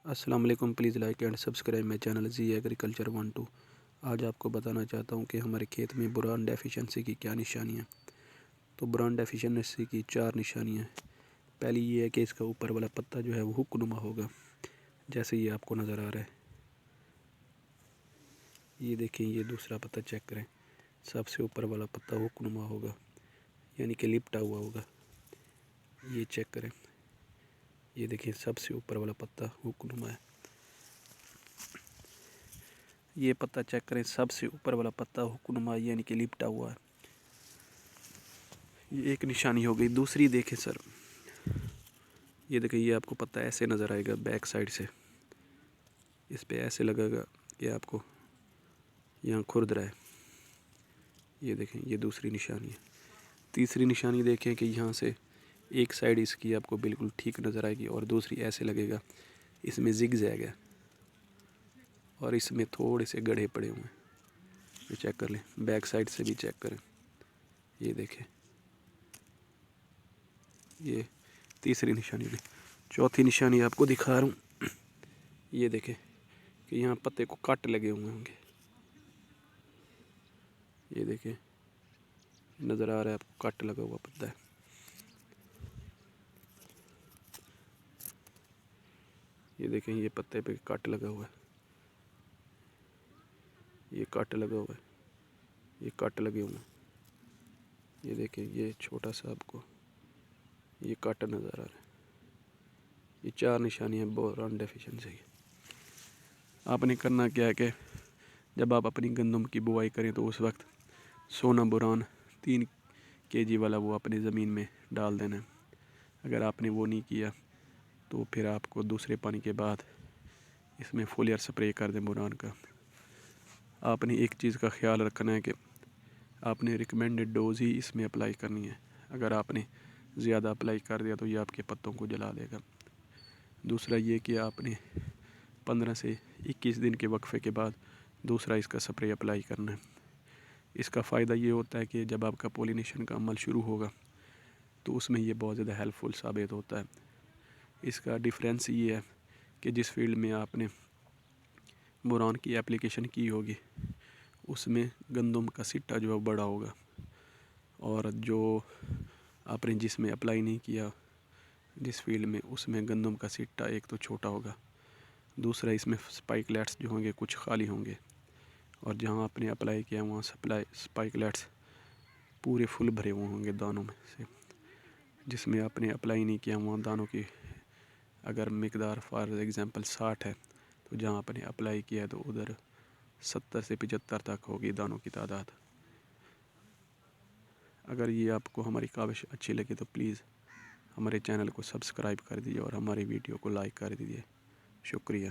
السلام علیکم، please like and subscribe my channel Zee agriculture 1-2۔ آج آپ کو بتانا چاہتا ہوں کہ ہمارے کھیت میں بوران ڈیفیشنسی کی کیا نشانیاں ہیں۔ تو بوران ڈیفیشنسی کی 4 نشانیاں ہیں۔ پہلی یہ ہے کہ اس کا اوپر والا پتا جو ہے وہ ہک نما ہوگا، جیسے یہ آپ کو نظر آ رہا ہے۔ یہ دیکھیں، یہ دوسرا پتا چیک کریں، سب سے اوپر والا پتا ہک نما ہوگا، یعنی کہ لپٹا ہوا ہوگا۔ یہ چیک کریں، یہ دیکھیں سب سے اوپر والا پتا ہک نما ہے۔ یہ پتا چیک کریں، سب سے اوپر والا پتا ہک نما یعنی کہ لپٹا ہوا ہے۔ یہ ایک نشانی ہو گئی۔ دوسری دیکھیں سر، یہ دیکھیں، یہ آپ کو پتا ایسے نظر آئے گا بیک سائڈ سے، اس پہ ایسے لگے گا کہ آپ کو یہاں کھرد رہا ہے۔ یہ دیکھیں، یہ دوسری نشانی ہے۔ تیسری نشانی دیکھیں کہ یہاں سے ایک سائڈ اس کی آپ کو بالکل ٹھیک نظر آئے گی اور دوسری ایسے لگے گا اس میں زگ زیگ ہے اور اس میں تھوڑے سے گڑھے پڑے ہوئے ہیں۔ یہ چیک کر لیں، بیک سائڈ سے بھی چیک کریں۔ یہ دیکھیں، یہ تیسری نشانی ہے۔ چوتھی نشانی آپ کو دکھا رہا ہوں، یہ دیکھیں کہ یہاں پتے کو کٹ لگے ہوئے ہوں گے۔ یہ دیکھیں، نظر آ رہا ہے آپ کو کٹ لگا ہوا پتا ہے۔ یہ دیکھیں، یہ پتے پہ کٹ لگا ہوا ہے، یہ کٹ لگا ہوا ہے، یہ کٹ لگے ہوئے ہیں۔ یہ دیکھیں، یہ چھوٹا سا آپ کو یہ کٹ نظر آ رہا ہے۔ یہ 4 نشانیاں بوران ڈیفیشنسی کی۔ آپ نے کرنا کیا ہے کہ جب آپ اپنی گندم کی بوائی کریں تو اس وقت سونا بوران 3 kg والا وہ اپنی زمین میں ڈال دینا ہے۔ اگر آپ نے وہ نہیں کیا تو پھر آپ کو دوسرے پانی کے بعد اس میں فولیئر سپرے کر دیں بوران کا۔ آپ نے ایک چیز کا خیال رکھنا ہے کہ آپ نے ریکمینڈڈ ڈوز ہی اس میں اپلائی کرنی ہے۔ اگر آپ نے زیادہ اپلائی کر دیا تو یہ آپ کے پتوں کو جلا دے گا۔ دوسرا یہ کہ آپ نے 15 سے 21 دن کے وقفے کے بعد دوسرا اس کا سپرے اپلائی کرنا ہے۔ اس کا فائدہ یہ ہوتا ہے کہ جب آپ کا پولینیشن کا عمل شروع ہوگا تو اس میں یہ بہت زیادہ ہیلپ فل ثابت ہوتا ہے۔ اس کا ڈیفرنس یہ ہے کہ جس فیلڈ میں آپ نے بوران کی اپلیکیشن کی ہوگی اس میں گندم کا سٹا جو ہے بڑا ہوگا، اور جو آپ نے جس میں اپلائی نہیں کیا جس فیلڈ میں اس میں گندم کا سٹا ایک تو چھوٹا ہوگا، دوسرا اس میں سپائکلیٹس جو ہوں گے کچھ خالی ہوں گے، اور جہاں آپ نے اپلائی کیا وہاں سپائکلیٹس پورے فل بھرے ہوئے ہوں گے دانوں میں سے۔ جس میں آپ نے اپلائی نہیں کیا وہاں دانوں کی اگر مقدار فار ایگزامپل 60 ہے تو جہاں آپ نے اپلائی کیا ہے تو ادھر 70 سے 75 تک ہوگی دانوں کی تعداد۔ اگر یہ آپ کو ہماری کاوش اچھی لگے تو پلیز ہمارے چینل کو سبسکرائب کر دیجیے اور ہماری ویڈیو کو لائک کر دیجیے۔ شکریہ۔